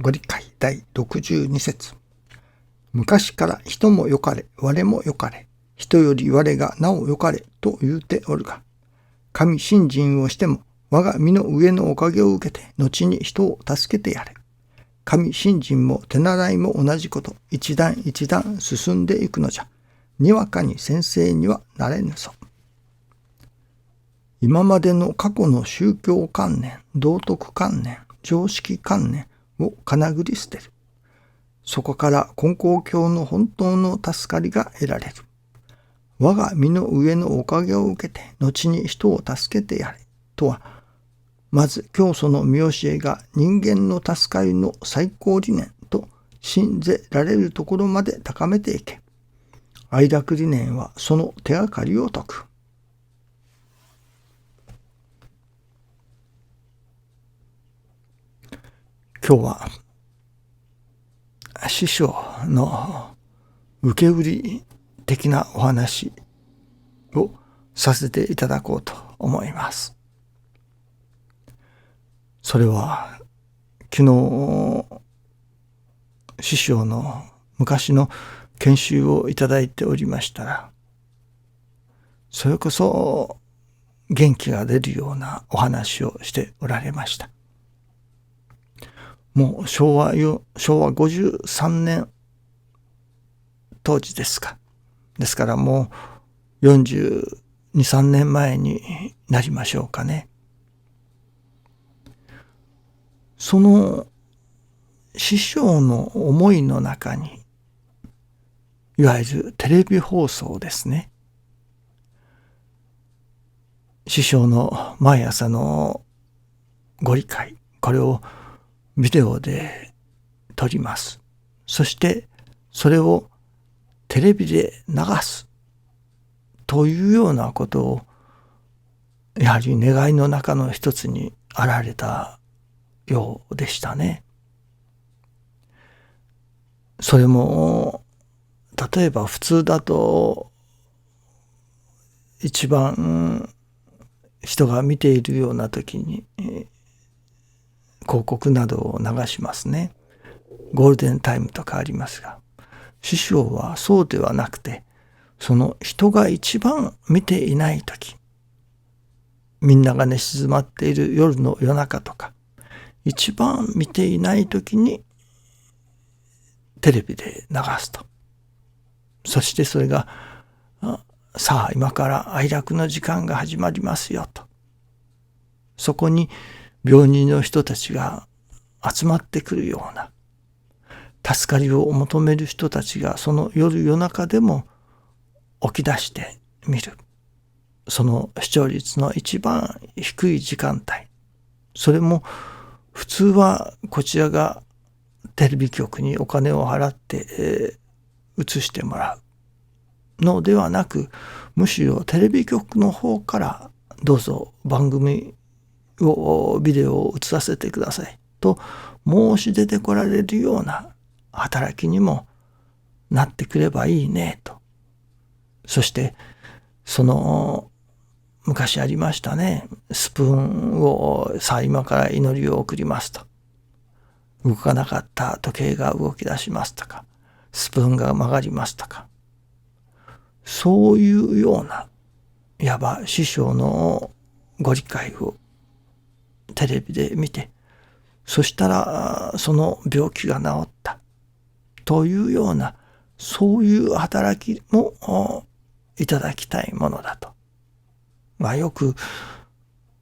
ご理解第62節。昔から人もよかれ、我もよかれ、人より我がなおよかれと言うておるが、神信心をしても我が身の上のおかげを受けて後に人を助けてやれ。神信心も手習いも同じこと、一段一段進んでいくのじゃ。にわかに先生にはなれぬぞ。今までの過去の宗教観念、道徳観念、常識観念をかなぐり捨てる。そこから金光教の本当の助かりが得られる。我が身の上のおかげを受けて後に人を助けてやれとは、まず教祖の見教えが人間の助かりの最高理念と信ぜられるところまで高めていけ。愛楽理念はその手がかりを説く。今日は師匠の受け売り的なお話をさせていただこうと思います。それは昨日師匠の昔の研修をいただいておりましたら、それこそ元気が出るようなお話をしておられました。もう昭和53年当時ですか。ですからもう42、3年前になりましょうかね。その師匠の思いの中に、いわゆるテレビ放送ですね。師匠の毎朝のご理解、これをビデオで撮ります。そしてそれをテレビで流すというようなことを、やはり願いの中の一つにあられたようでしたね。それも例えば普通だと一番人が見ているような時に広告などを流しますね。ゴールデンタイムとかありますが、師匠はそうではなくて、その人が一番見ていない時、みんなが寝静まっている夜中とか、一番見ていない時にテレビで流すと。そしてそれが、さあ今から愛楽の時間が始まりますよと。そこに病人の人たちが集まってくるような、助かりを求める人たちがその夜中でも起き出してみる。その視聴率の一番低い時間帯。それも普通はこちらがテレビ局にお金を払って、映してもらうのではなく、むしろテレビ局の方からどうぞ番組をビデオを映させてくださいと申し出てこられるような働きにもなってくればいいねと。そしてその昔ありましたね。スプーンをさあ今から祈りを送りますと。動かなかった時計が動き出しますとか、スプーンが曲がりますとか、そういうようないわば師匠のご理解をテレビで見て、そしたらその病気が治ったというような、そういう働きもいただきたいものだと。よく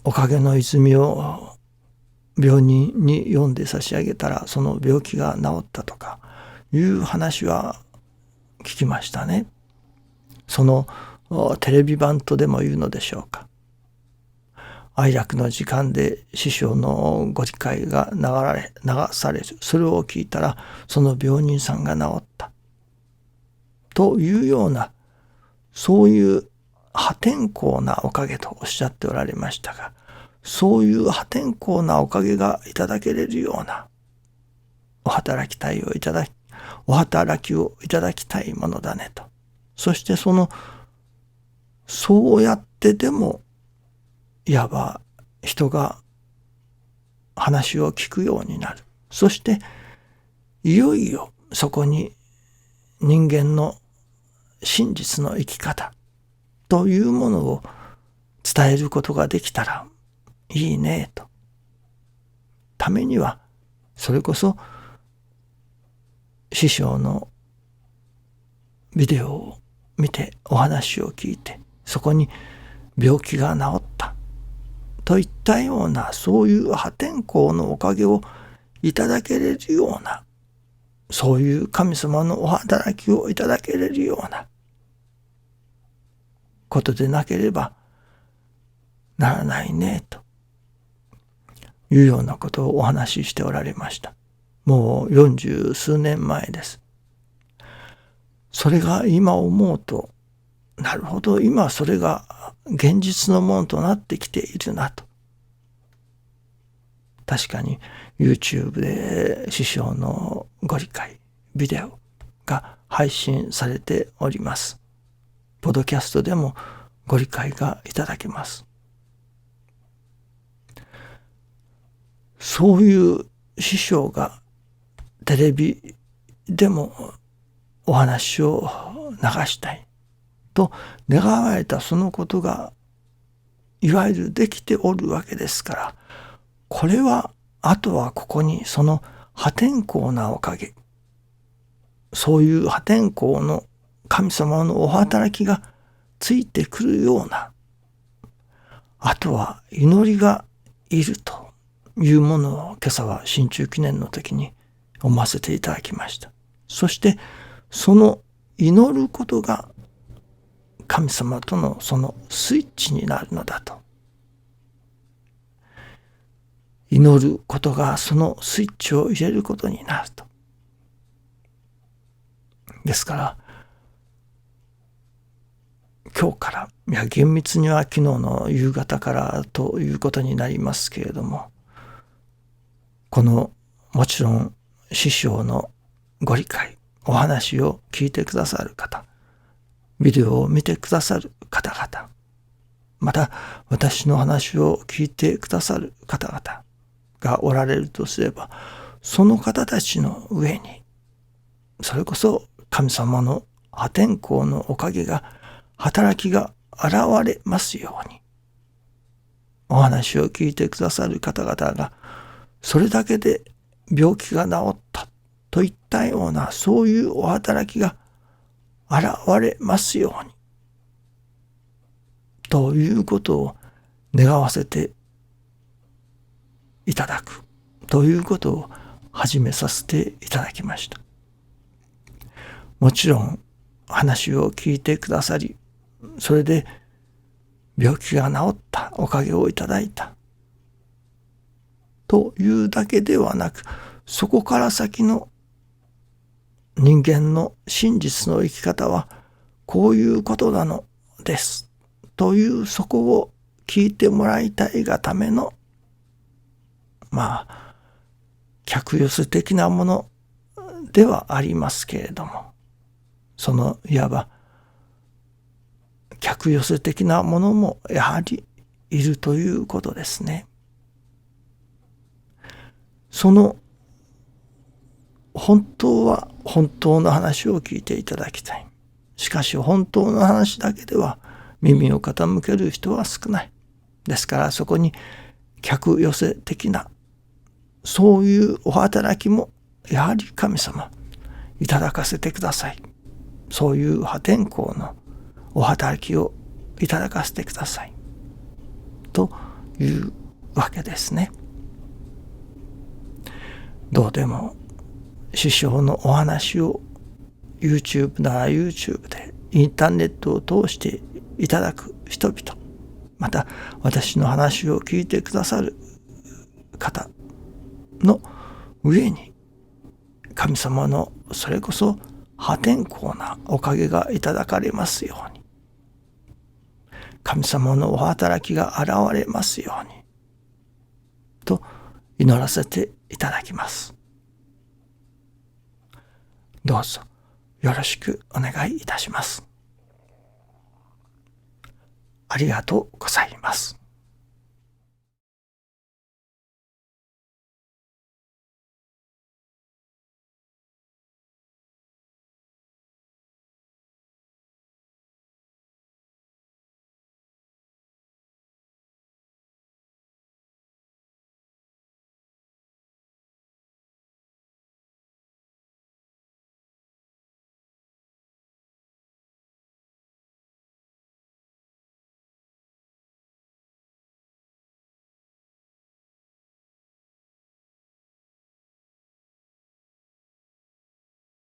おかげの泉を病人に読んで差し上げたらその病気が治ったとかいう話は聞きましたね。そのテレビ版とでも言うのでしょうか。愛楽の時間で師匠のご理解が流される。それを聞いたらその病人さんが治ったというような、そういう破天荒なおかげとおっしゃっておられましたが、そういう破天荒なおかげがいただけれるようなお働きをいただきたいものだねと。そしてそうやってでもいわば人が話を聞くようになる。そしていよいよそこに人間の真実の生き方というものを伝えることができたらいいねと。ためにはそれこそ師匠のビデオを見てお話を聞いて、そこに病気が治ったといったような、そういう破天荒のおかげをいただけれるような、そういう神様のお働きをいただけれるようなことでなければならないねというようなことをお話ししておられました。もう40数年前です。それが今思うと、なるほど、今それが現実のものとなってきているなと。確かに YouTube で師匠のご理解ビデオが配信されております。ポッドキャストでもご理解がいただけます。そういう師匠がテレビでもお話を流したいと願われたそのことがいわゆるできておるわけですから、これはあとはここにその破天荒なおかげ、そういう破天荒の神様のお働きがついてくるような、あとは祈りがいるというものを今朝は新中記念の時に思わせていただきました。そしてその祈ることが神様とのそのスイッチになるのだと。祈ることがそのスイッチを入れることになると。ですから今日から、いや厳密には昨日の夕方からということになりますけれども、このもちろん師匠のご理解、お話を聞いてくださる方、ビデオを見てくださる方々、また私の話を聞いてくださる方々がおられるとすれば、その方たちの上にそれこそ神様の破天荒のおかげが、働きが現れますように、お話を聞いてくださる方々がそれだけで病気が治ったといったような、そういうお働きが現れますようにということを願わせていただくということを始めさせていただきました。もちろん話を聞いてくださり、それで病気が治ったおかげをいただいたというだけではなく、そこから先の人間の真実の生き方はこういうことなのですという、そこを聞いてもらいたいがための客寄せ的なものではありますけれども、そのいわば客寄せ的なものもやはりいるということですね。その本当は本当の話を聞いていただきたい。しかし本当の話だけでは耳を傾ける人は少ない。ですからそこに客寄せ的なそういうお働きもやはり神様いただかせてください。そういう破天荒のお働きをいただかせてくださいというわけですね。どうでも師匠のお話を YouTube なら YouTube でインターネットを通していただく人々、また私の話を聞いてくださる方の上に神様のそれこそ破天荒なおかげがいただかれますように、神様のお働きが現れますようにと祈らせていただきます。どうぞよろしくお願いいたします。ありがとうございます。